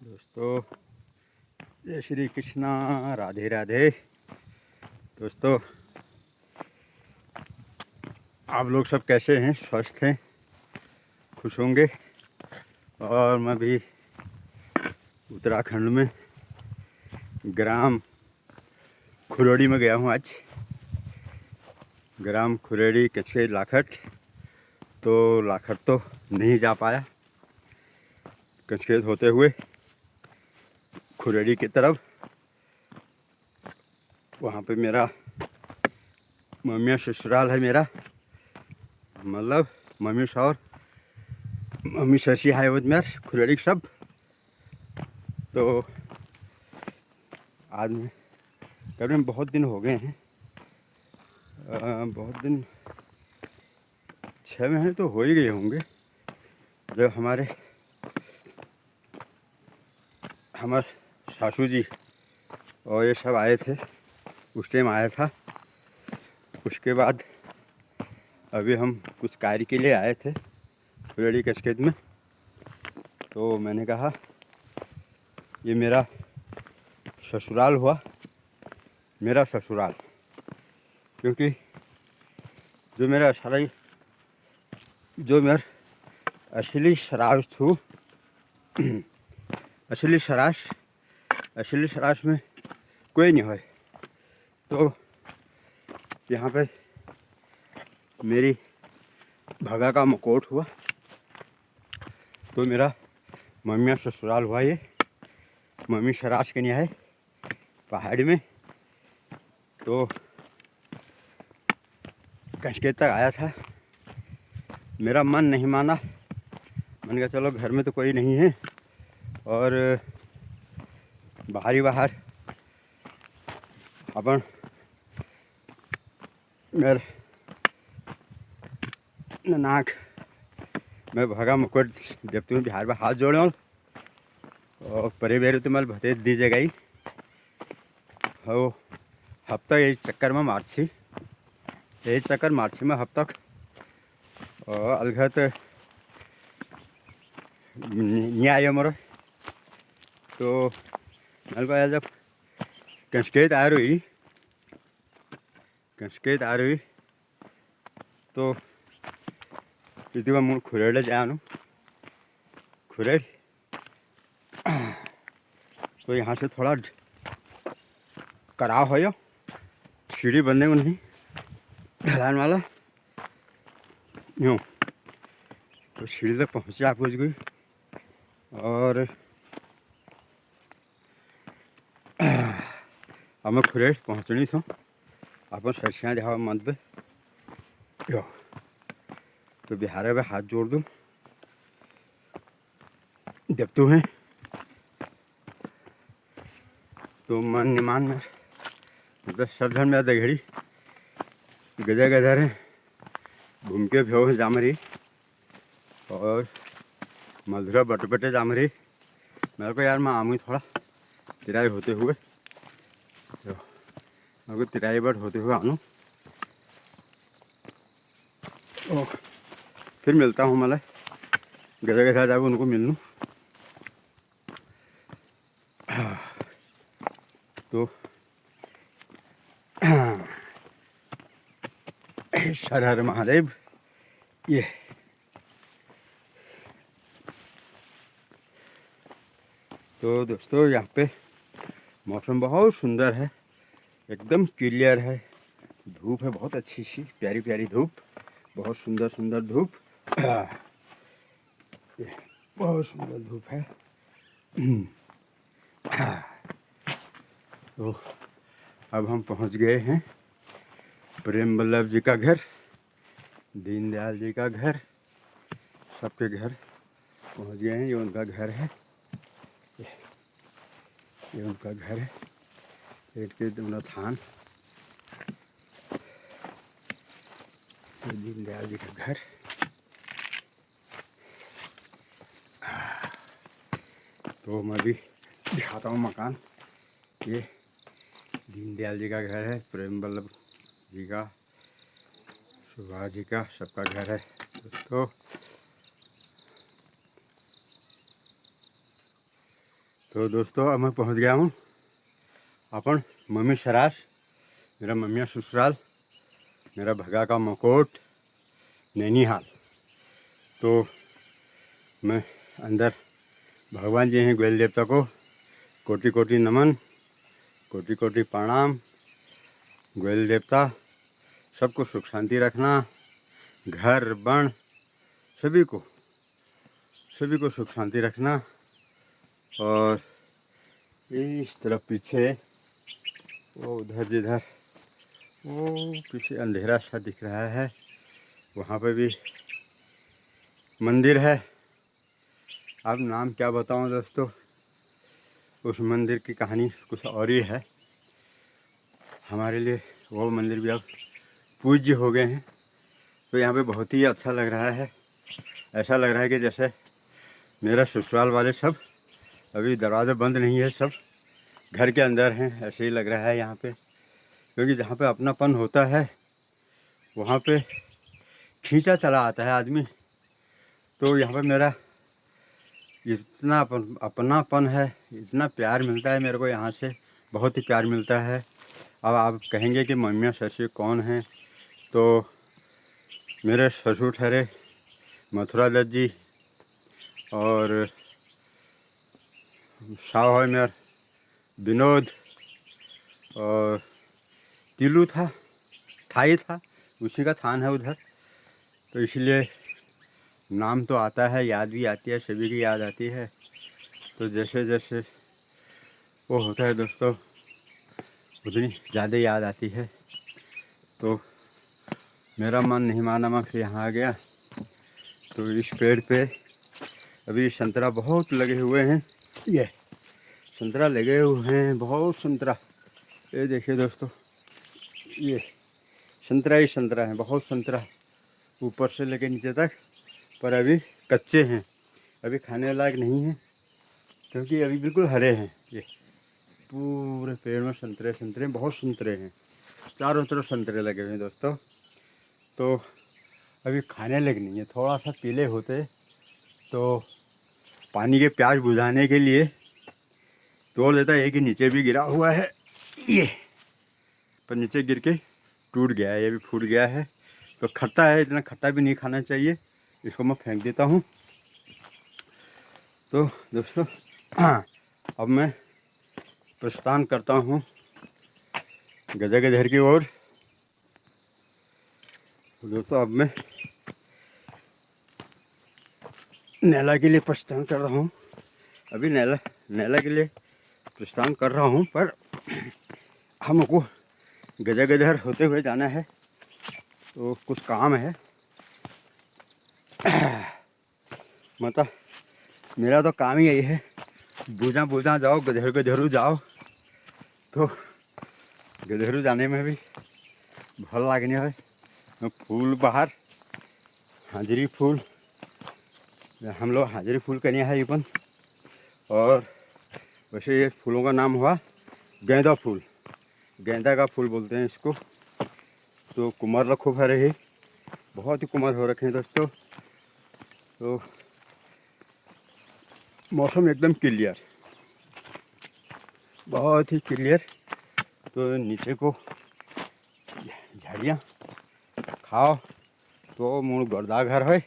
दोस्तों जय श्री कृष्णा, राधे राधे। दोस्तों आप लोग सब कैसे हैं? स्वस्थ हैं, खुश होंगे। और मैं भी उत्तराखंड में ग्राम खुरेड़ी में गया हूँ आज। ग्राम खुरेड़ी कचके लाखट। तो लाखट तो नहीं जा पाया, कचकेत होते हुए खुरेड़ी की तरफ। वहाँ पे मेरा मम्मी ससुराल है मेरा, मतलब मम्मी और मम्मी शशि है वो मेर खुरेड़ी सब। तो आज में करीबन बहुत दिन हो गए हैं, बहुत दिन 6 महीने तो हो ही गए होंगे जब हमारे सासू जी और ये सब आए थे। उस टाइम आया था। उसके बाद अभी हम कुछ कार्य के लिए आए थे खुरेड़ी कचकेत में। तो मैंने कहा ये मेरा ससुराल हुआ, मेरा ससुराल, क्योंकि जो मेरा असली सराज थू असली सराश में कोई नहीं है। तो यहाँ पे मेरी भगा का मकोट हुआ, तो मेरा मम्मी ससुराल हुआ। ये मम्मी सराश के नहीं है पहाड़ी में। तो कचकेत तक आया था, मेरा मन नहीं माना। मैंने कहा चलो घर में तो कोई नहीं है और बाहर अपन मेरे नाक मैं भगा मुकुट जब तुम्हें बिहार में हाथ जोड़ो और परे बेरे तो मैं भतेज दीजिए गई हो। हफ्ता यही चक्कर में मार्ची में हफ्ता और अलगत नहीं आया मोर। तो मैंने जब कचकेत आ रही तो इतना मुझे खुरेड़ जानु खुरेड़। तो यहाँ से थोड़ा कराव हो, सीढ़ी बनने को नहीं, ढलान वाला यूँ। तो सीढ़ी तक पहुँच गई और अब मैं खुरेड़ पहुँचनी सो अपन सरसियाँ जहाँ मंद पे यो। तो बिहार में हाथ जोड़ दूँ जब तू है तो मन निमान में मतलब सब धन में दघड़ी गजर है घूम के भ्यो जामरी और मधुरा बटबटे जामरी। मेरे को यार मैं आऊँ थोड़ा तिराई होते हुए, तो मेरे को तिराई बट होते हुए आनू। तो फिर मिलता हूँ, मैं गजा जाकर उनको मिल लूँ। तो हर हर महादेव। ये तो दोस्तों यहाँ पे मौसम बहुत सुंदर है, एकदम क्लियर है। धूप है बहुत अच्छी सी प्यारी प्यारी धूप, बहुत सुंदर धूप। ये बहुत सुंदर धूप है। तो अब हम पहुंच गए हैं प्रेम वल्लभ जी का घर, दीनदयाल जी का घर, सबके घर पहुंच गए हैं। ये उनका घर है, ये उनका घर है। पेट के दोनों थान, दीनदयाल जी का घर। तो मैं भी दिखाता हूँ मकान। ये दीनदयाल जी का घर है, प्रेम वल्लभ जी का, सुभाष जी का, सबका घर है दोस्तों। तो दोस्तों अब मैं पहुंच गया हूं अपन मम्मी शराश, मेरा मम्मिया ससुराल, मेरा भगा का मकोट नैनीहाल। तो मैं अंदर, भगवान जी हैं ग्वाल देवता को कोटि कोटि नमन, कोटि कोटि प्रणाम। ग्वाल देवता सबको सुख शांति रखना, घर बन सभी को सुख शांति रखना। और इस तरफ पीछे वो उधर जिधर वो पीछे अंधेरा सा दिख रहा है, वहाँ पे भी मंदिर है। अब नाम क्या बताऊँ दोस्तों, उस मंदिर की कहानी कुछ और ही है। हमारे लिए वो मंदिर भी अब पूज्य हो गए हैं। तो यहाँ पे बहुत ही अच्छा लग रहा है। ऐसा लग रहा है कि जैसे मेरा ससुराल वाले सब अभी दरवाज़ा बंद नहीं है, सब घर के अंदर हैं, ऐसे ही लग रहा है यहाँ पे। क्योंकि जहाँ पे अपनापन होता है वहाँ पे खींचा चला आता है आदमी। तो यहाँ पे मेरा इतना अपनापन है, इतना प्यार मिलता है मेरे को यहाँ से, बहुत ही प्यार मिलता है। अब आप कहेंगे कि मम्मिया ससुर कौन हैं, तो मेरे ससुर ठहरे मथुरा दत्त जी, और साहु है मेरा विनोद, और तिलू था, थाई था, उसी का थान है उधर। तो इसलिए नाम तो आता है, याद भी आती है, सभी की याद आती है। तो जैसे जैसे वो होता है दोस्तों, उतनी ज़्यादा याद आती है। तो मेरा मन नहीं माना, मैं फिर यहाँ आ गया। तो इस पेड़ पे अभी संतरा बहुत लगे हुए हैं, ये संतरा लगे हुए हैं, बहुत संतरा। ये देखिए दोस्तों, ये संतरा ही संतरा है, बहुत संतरा ऊपर से लेके नीचे तक। पर अभी कच्चे हैं, अभी खाने लायक नहीं है, क्योंकि अभी बिल्कुल हरे हैं। ये पूरे पेड़ में संतरे संतरे, बहुत संतरे हैं, चारों तरफ संतरे लगे हुए हैं दोस्तों। तो अभी खाने लायक नहीं है, थोड़ा सा पीले होते तो पानी के प्यास बुझाने के लिए तोड़ देता। एक ही नीचे भी गिरा हुआ है ये, पर नीचे गिर के टूट गया है, ये भी फूट गया है। तो खट्टा है, इतना खट्टा भी नहीं खाना चाहिए, इसको मैं फेंक देता हूँ। तो दोस्तों अब मैं प्रस्थान करता हूँ गजागधर की ओर। दोस्तों अब मैं नैला के लिए प्रस्थान कर रहा हूँ। अभी नैला के लिए प्रस्थान कर रहा हूँ, पर हमको गजागधर होते हुए जाना है, तो कुछ काम है। मतलब मेरा तो काम ही यही है, बूझा बूझा जाओ, गधेरू जाओ। तो गधेरू जाने में भी भल लागने है। फूल बाहर हाजिरी फूल, हम लोग हाजिरी फूल करिए है अपन। और वैसे ये फूलों का नाम हुआ गेंदा फूल, गेंदा का फूल बोलते हैं इसको। तो कुमार रखो भरे ही, बहुत ही कुमार हो रखे हैं दोस्तों। तो मौसम एकदम क्लियर, बहुत ही क्लियर। तो नीचे को झाड़ियाँ खाओ तो मूल गर्दा घर है,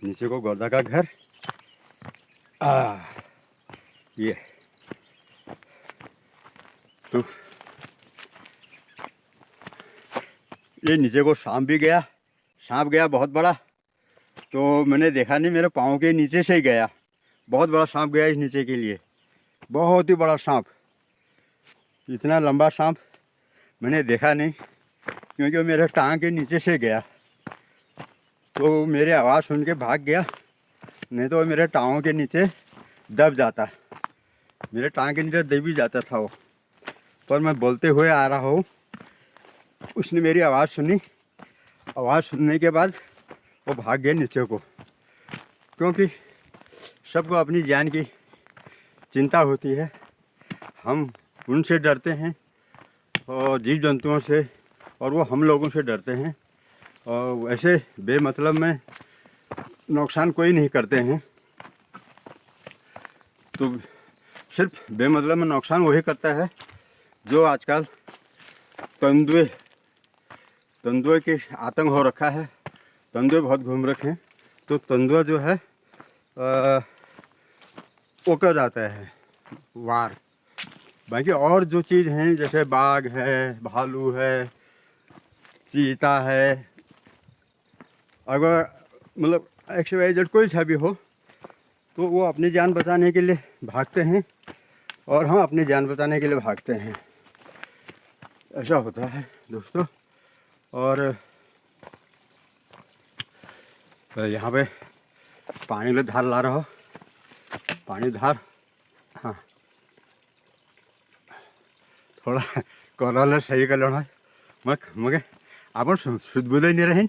नीचे को गर्दा का घर। ये तो ये नीचे को सांप भी गया, सांप गया बहुत बड़ा। तो मैंने देखा नहीं, मेरे पाँव के नीचे से ही गया, बहुत बड़ा सांप गया इस नीचे के लिए, बहुत ही बड़ा सांप। इतना लंबा सांप मैंने देखा नहीं, क्योंकि वो मेरे टांग के नीचे से गया। तो मेरे आवाज़ सुन के भाग गया, नहीं तो वो मेरे टाँगों के नीचे दब जाता, मेरे टांग के नीचे दब ही जाता था वो। पर मैं बोलते हुए आ रहा हूँ, उसने मेरी आवाज़ सुनी, आवाज़ सुनने के बाद वो भाग गया नीचे को। क्योंकि सबको अपनी जान की चिंता होती है, हम उनसे डरते हैं और जीव जंतुओं से, और वो हम लोगों से डरते हैं। और वैसे बेमतलब में नुकसान कोई नहीं करते हैं। तो सिर्फ बेमतलब में नुकसान वही करता है जो आजकल तेंदुए के आतंक हो रखा है। तेंदुए बहुत घूम रखे हैं, तो तेंदुआ जो है वो कर जाता है वार। बाकी और जो चीज़ हैं जैसे बाघ है, भालू है, चीता है, अगर मतलब XYZ कोई सा भी हो तो वो अपनी जान बचाने के लिए भागते हैं और हम अपनी जान बचाने के लिए भागते हैं। ऐसा होता है दोस्तों। और यहाँ पे पानी ले धार ला रहा हो, पानी धार। हाँ, थोड़ा कलर सही कलर है मगे आप शुद्ध बुझे नहीं रहे।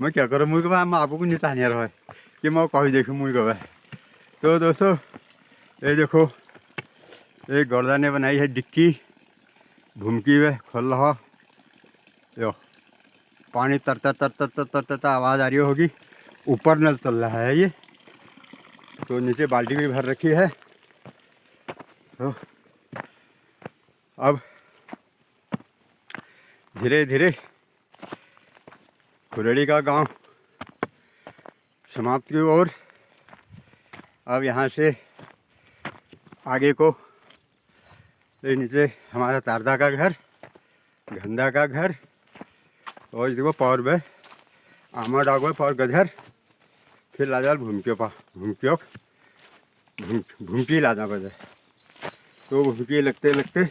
मैं क्या करूँ, मुझे कहा मैं आपको नहीं चाहने रहा कि मैं कहीं देखूँ मुझे कहा। तो दोस्तों ये देखो, एक गर्दा ने बनाई है डिक्की, भूमकी में खोल रहा यो, पानी तर तर तर तर तर तर तर तर आवाज़ आ रही होगी। ऊपर नल चल रहा है ये, तो नीचे बाल्टी भी भर रखी है। तो अब धीरे धीरे खुरेड़ी का गांव समाप्त की ओर। अब यहाँ से आगे को नीचे हमारा तारदा का घर, घंदा का घर, और देखो पौर में आमा डागो पौर गधर, फिर लाजाल भूमकी लाजा बजे। तो भूमकी लगते लगते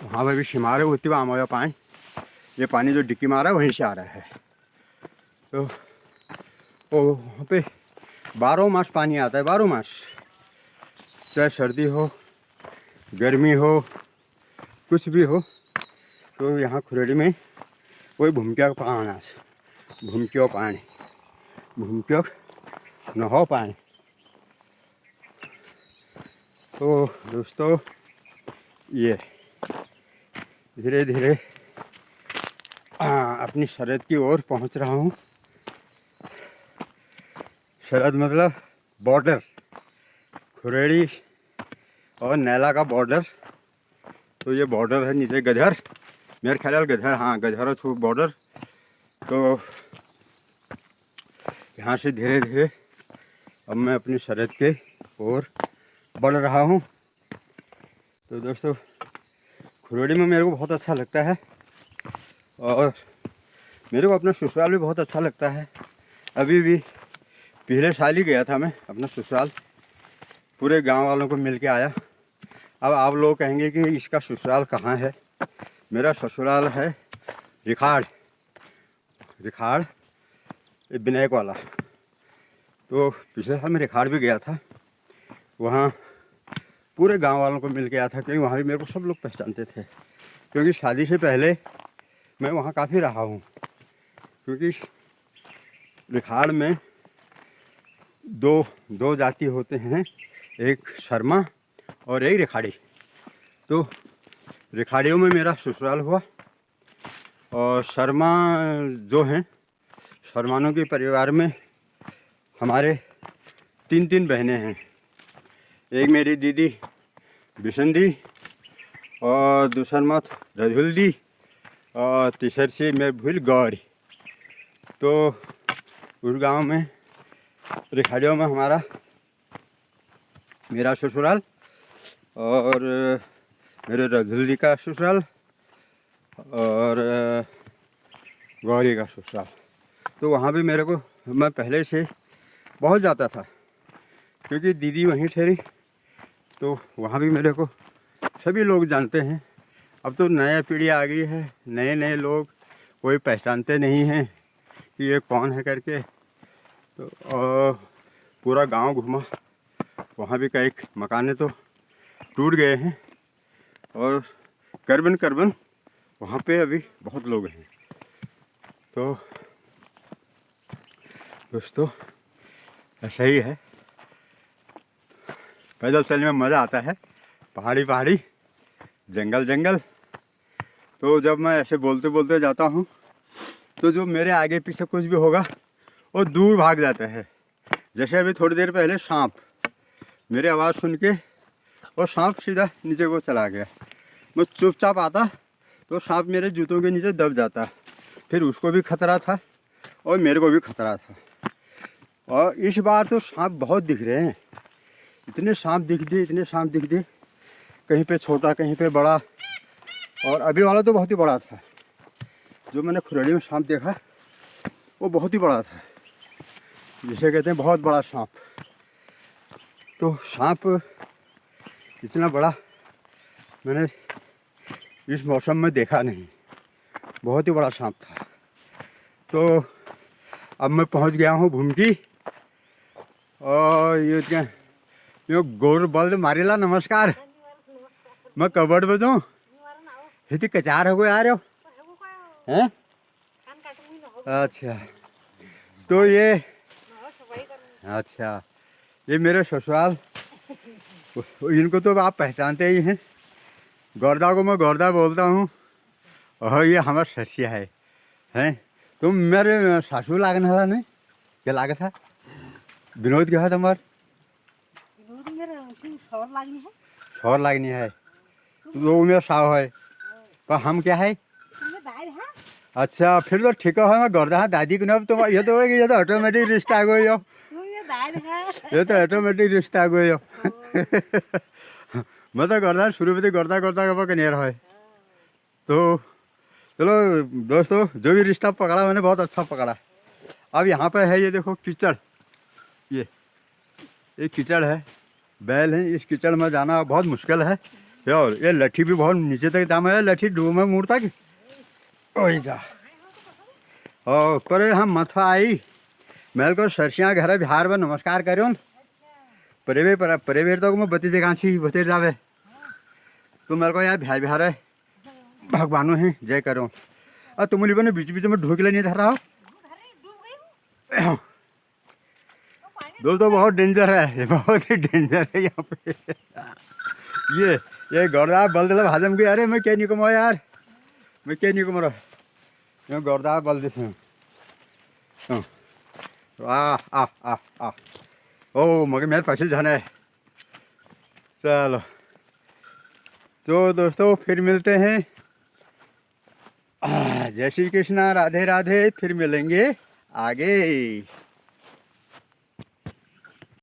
वहाँ पर भी शिमारे होती है आमा पानी। ये पानी जो डिक्की मारा है वहीं से आ रहा है। तो वो वहाँ पे 12 मास पानी आता है, 12 मास, चाहे सर्दी हो गर्मी हो कुछ भी हो। तो यहाँ खुरेड़ी में वही भूमक्या पानी, भूमक्यो न हो पानी। तो दोस्तों ये धीरे धीरे अपनी शरद की ओर पहुँच रहा हूँ। शरद मतलब बॉर्डर, खुरेड़ी और नैला का बॉर्डर। तो ये बॉर्डर है नीचे गधर, मेरे ख्याल गधर, हाँ गधर छू बॉर्डर। तो यहाँ से धीरे धीरे अब मैं अपनी शरद के ओर बढ़ रहा हूँ। तो दोस्तों खुरेड़ी में मेरे को बहुत अच्छा लगता है और मेरे को अपना ससुराल भी बहुत अच्छा लगता है। अभी भी पिछले साल ही गया था मैं अपना ससुराल, पूरे गांव वालों को मिल के आया। अब आप लोग कहेंगे कि इसका ससुराल कहाँ है। मेरा ससुराल है रिखाड़ विनायक वाला। तो पिछले साल मैं रिखाड़ भी गया था, वहाँ पूरे गांव वालों को मिल के आया था, क्योंकि वहाँ भी मेरे को सब लोग पहचानते थे। क्योंकि शादी से पहले मैं वहाँ काफ़ी रहा हूँ, क्योंकि रिखाड़ में दो जाति होते हैं, एक शर्मा और एक रिखाड़ी। तो रिखाड़ियों में मेरा ससुराल हुआ। और शर्मा जो हैं, शर्मानों के परिवार में हमारे 3 बहनें हैं। एक मेरी दीदी बिशंदी, और दूसर मत रधुल्दी, और तीसर से मैं भूल गौरी। तो उस गांव में रिखाड़ियों में मेरा ससुराल और मेरे रधुल्दी का ससुराल और गौरी का ससुराल। तो वहाँ भी मेरे को मैं पहले से बहुत जाता था, क्योंकि दीदी वहीं ठहरी। तो वहाँ भी मेरे को सभी लोग जानते हैं। अब तो नया पीढ़ी आ गई है, नए लोग कोई पहचानते नहीं हैं कि ये कौन है करके। तो पूरा गांव घूमा, वहाँ भी कई मकाने तो टूट गए हैं, और करबन वहाँ पे अभी बहुत लोग हैं। तो दोस्तों ऐसा ही है, पैदल चलने में मज़ा आता है, पहाड़ी जंगल। तो जब मैं ऐसे बोलते बोलते जाता हूँ तो जो मेरे आगे पीछे कुछ भी होगा वो दूर भाग जाता है। जैसे अभी थोड़ी देर पहले सांप मेरी आवाज़ सुन के और सांप सीधा नीचे को चला गया। मैं चुपचाप आता तो सांप मेरे जूतों के नीचे दब जाता। फिर उसको भी खतरा था और मेरे को भी खतरा था। और इस बार तो सांप बहुत दिख रहे हैं, इतने सांप दिख दिए, इतने सांप दिख दिए, कहीं पे छोटा कहीं पे बड़ा। और अभी वाला तो बहुत ही बड़ा था, जो मैंने खुरड़ी में सांप देखा वो बहुत ही बड़ा था, जिसे कहते हैं बहुत बड़ा सांप। तो सांप इतना बड़ा मैंने इस मौसम में देखा नहीं, बहुत ही बड़ा सांप था। तो अब मैं पहुंच गया हूँ भूमकी, और यो गोर बल मारेला नमस्कार। मैं कबड बजूँ हिती कचार हो गए आ रहे हो हैं? अच्छा, तो ये अच्छा, ये मेरे ससुराल, इनको तो आप पहचानते ही हैं। गौरदा को मैं गौरदा बोलता हूँ, और ये हमारा सरसिया है हैं। तुम मेरे सासू लागन था नहीं, क्या लागे था? विनोद क्या है तुम्हार? शौर लागनी है तो मेरा साव है, पर हम क्या है? अच्छा, फिर तो ठीक है। मैं गौरदा दादी को ना, तुम ये तो ऑटोमेटिक रिश्ता आ गई हो, ये तो ऑटोमेटिक रिश्ता आ गई हो। मैं तो गौरदा शुरू में गौरदा का कनेर है। तो चलो दोस्तों, जो भी रिश्ता पकड़ा मैंने बहुत अच्छा पकड़ा। अब यहाँ पे है ये देखो कीचड़, ये कीचड़ है, बैल है, इस कीचड़ में जाना बहुत मुश्किल है। और ये लठी भी बहुत नीचे तक दाम है, लठी डूब में मुड़ तक वही जा। और पर हम मथवा आई मेल को सरसिया घर बिहार में नमस्कार करो परेवेर तो मैं बती जगह छी बतेर जावे, तो मेरे को यार बिहार बिहार है भगवानों हैं जय करो। और तुम लोगों ने बीच बीच में ढूक नहीं धर रहा हो दोस्तों, बहुत डेंजर है, बहुत ही डेंजर है यहाँ पे। ये गौरदा बल दिला भाजम के, अरे मैं क्या नहीं कमाओ यार, मैं क्या नहीं कमा रहा, मैं गौरदा बल देते हूँ। ओ मगर मेरे पछिल जाना है। चलो तो दोस्तों फिर मिलते हैं। जय श्री कृष्णा, राधे राधे, फिर मिलेंगे आगे।